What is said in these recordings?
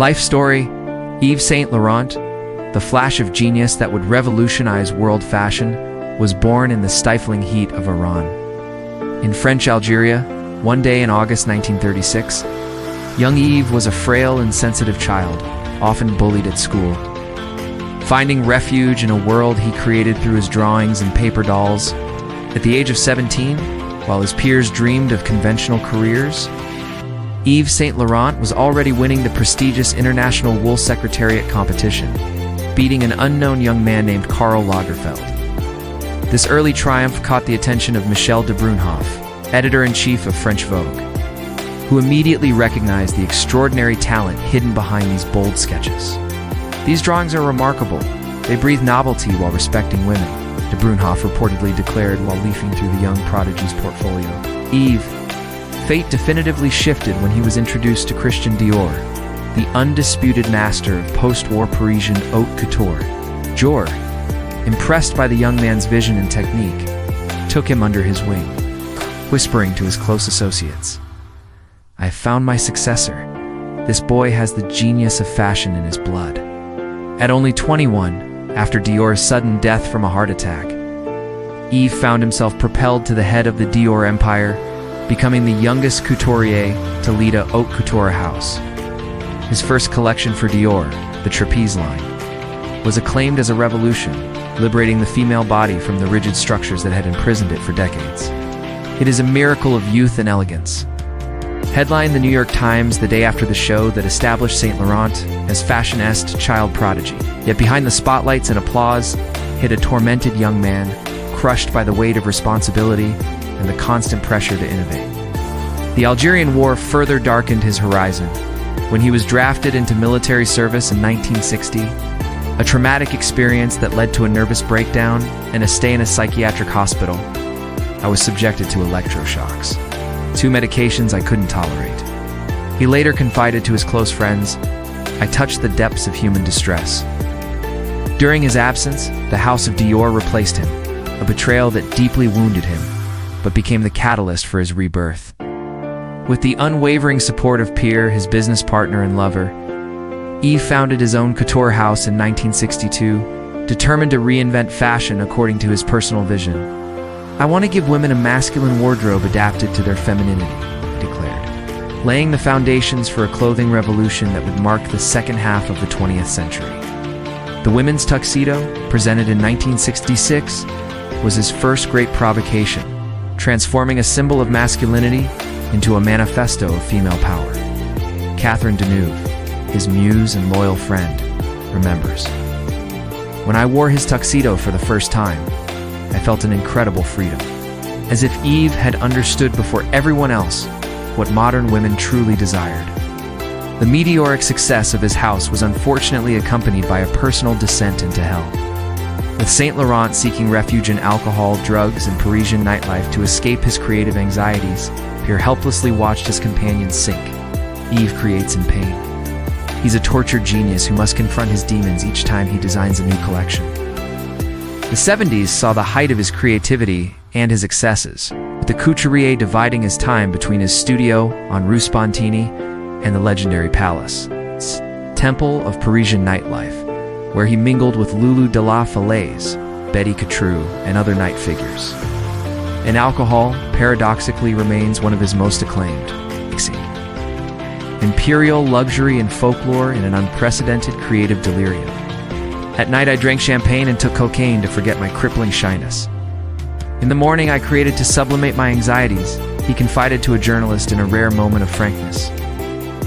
Life story: Yves Saint Laurent, the flash of genius that would revolutionize world fashion, was born in the stifling heat of Iran. In French Algeria, one day in August 1936, young Yves was a frail and sensitive child, often bullied at school. Finding refuge in a world he created through his drawings and paper dolls, at the age of 17, while his peers dreamed of conventional careers, Yves Saint Laurent was already winning the prestigious International Wool Secretariat competition, beating an unknown young man named Karl Lagerfeld. This early triumph caught the attention of Michel de Brunhoff, editor-in-chief of French Vogue, who immediately recognized the extraordinary talent hidden behind these bold sketches. These drawings are remarkable. They breathe novelty while respecting women, de Brunhoff reportedly declared while leafing through the young prodigy's portfolio. Yves' fate definitively shifted when he was introduced to Christian Dior, the undisputed master of post-war Parisian haute couture. Dior, impressed by the young man's vision and technique, took him under his wing, whispering to his close associates, "I have found my successor. This boy has the genius of fashion in his blood." At only 21, after Dior's sudden death from a heart attack, Yves found himself propelled to the head of the Dior empire, becoming the youngest couturier to lead a haute couture house. His first collection for Dior, the Trapeze line, was acclaimed as a revolution, liberating the female body from the rigid structures that had imprisoned it for decades. It is a miracle of youth and elegance. Headlined the New York Times the day after the show that established Saint Laurent as fashionista child prodigy. Yet behind the spotlights and applause hid a tormented young man, crushed by the weight of responsibility and the constant pressure to innovate. The Algerian War further darkened his horizon. When he was drafted into military service in 1960, a traumatic experience that led to a nervous breakdown and a stay in a psychiatric hospital, I was subjected to electroshocks, 2 medications I couldn't tolerate. He later confided to his close friends, "I touched the depths of human distress." During his absence, the House of Dior replaced him, a betrayal that deeply wounded him, but became the catalyst for his rebirth. With the unwavering support of Pierre, his business partner and lover, Yves founded his own couture house in 1962, determined to reinvent fashion according to his personal vision. "I want to give women a masculine wardrobe adapted to their femininity," he declared, laying the foundations for a clothing revolution that would mark the second half of the 20th century. The women's tuxedo, presented in 1966, was his first great provocation, transforming a symbol of masculinity into a manifesto of female power. Catherine Deneuve, his muse and loyal friend, remembers, "When I wore his tuxedo for the first time, I felt an incredible freedom, as if Yves had understood before everyone else what modern women truly desired." The meteoric success of his house was unfortunately accompanied by a personal descent into hell. With Saint Laurent seeking refuge in alcohol, drugs, and Parisian nightlife to escape his creative anxieties, Pierre helplessly watched his companions sink. Yves creates in pain. He's a tortured genius who must confront his demons each time he designs a new collection. The 70s saw the height of his creativity and his excesses, with the Couturier dividing his time between his studio on Rue Spontini and the legendary palace, temple of Parisian nightlife, where he mingled with Lulu de la Falaise, Betty Catrou, and other night figures. And alcohol, paradoxically, remains one of his most acclaimed. Imperial luxury and folklore in an unprecedented creative delirium. "At night I drank champagne and took cocaine to forget my crippling shyness. In the morning I created to sublimate my anxieties," he confided to a journalist in a rare moment of frankness.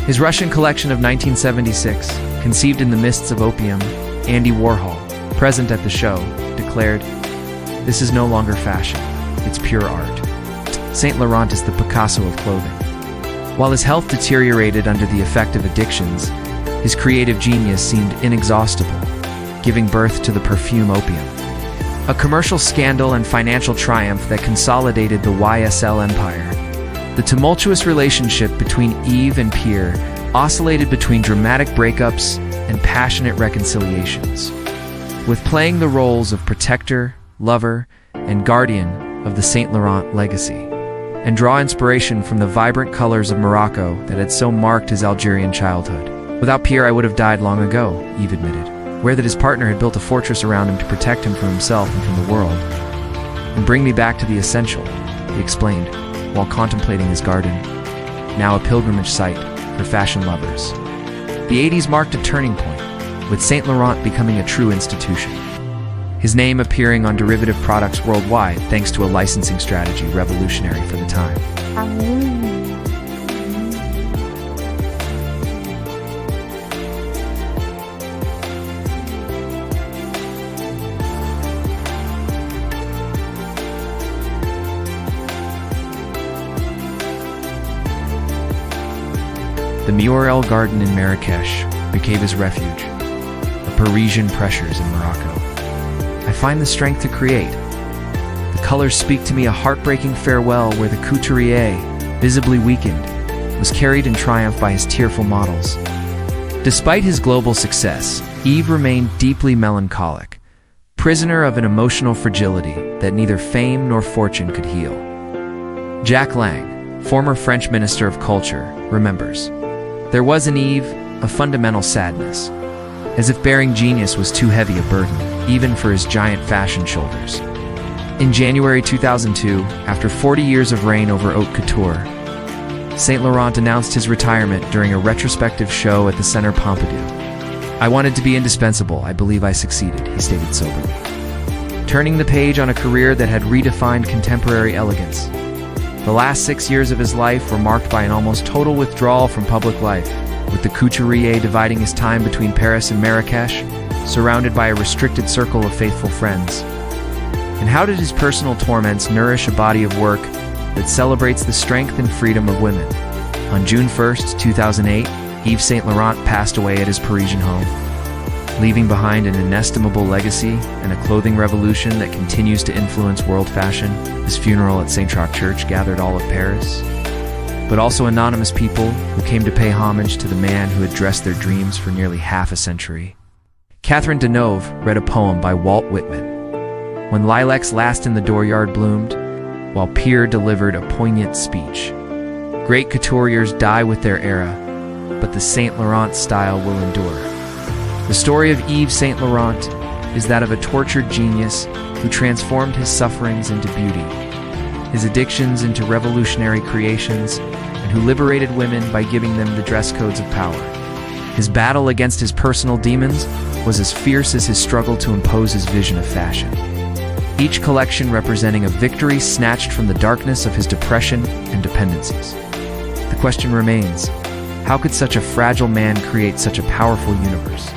His Russian collection of 1976, conceived in the mists of Opium, Andy Warhol, present at the show, declared, "This is no longer fashion, it's pure art." Saint Laurent is the Picasso of clothing. While his health deteriorated under the effect of addictions, his creative genius seemed inexhaustible, giving birth to the perfume Opium, a commercial scandal and financial triumph that consolidated the YSL empire. The tumultuous relationship between Yves and Pierre oscillated between dramatic breakups and passionate reconciliations, with playing the roles of protector, lover, and guardian of the Saint Laurent legacy, and draw inspiration from the vibrant colors of Morocco that had so marked his Algerian childhood. Without Pierre, I would have died long ago, Yves admitted, aware that his partner had built a fortress around him to protect him from himself and from the world. And bring me back to the essential, he explained, while contemplating his garden, now a pilgrimage site for fashion lovers. The 80s marked a turning point, with Saint Laurent becoming a true institution. His name appearing on derivative products worldwide thanks to a licensing strategy revolutionary for the time. The Murel Garden in Marrakech became his refuge, the Parisian pressures in Morocco. I find the strength to create. The colors speak to me a heartbreaking farewell where the Couturier, visibly weakened, was carried in triumph by his tearful models. Despite his global success, Yves remained deeply melancholic, prisoner of an emotional fragility that neither fame nor fortune could heal. Jacques Lang, former French Minister of Culture, remembers, "There was in Yves a fundamental sadness, as if bearing genius was too heavy a burden, even for his giant fashion shoulders." In January 2002, after 40 years of reign over haute couture, Saint Laurent announced his retirement during a retrospective show at the Centre Pompidou. "I wanted to be indispensable. I believe I succeeded," he stated soberly, turning the page on a career that had redefined contemporary elegance. The last 6 years of his life were marked by an almost total withdrawal from public life, with the Couturier dividing his time between Paris and Marrakech, surrounded by a restricted circle of faithful friends. And how did his personal torments nourish a body of work that celebrates the strength and freedom of women? On June 1st, 2008, Yves Saint Laurent passed away at his Parisian home, leaving behind an inestimable legacy and a clothing revolution that continues to influence world fashion. His funeral at Saint-Jacques Church gathered all of Paris, but also anonymous people who came to pay homage to the man who had dressed their dreams for nearly half a century. Catherine Deneuve read a poem by Walt Whitman, "When lilacs last in the dooryard bloomed," while Pierre delivered a poignant speech. Great couturiers die with their era, but the Saint Laurent style will endure. The story of Yves Saint Laurent is that of a tortured genius who transformed his sufferings into beauty, his addictions into revolutionary creations, and who liberated women by giving them the dress codes of power. His battle against his personal demons was as fierce as his struggle to impose his vision of fashion. Each collection representing a victory snatched from the darkness of his depression and dependencies. The question remains, how could such a fragile man create such a powerful universe?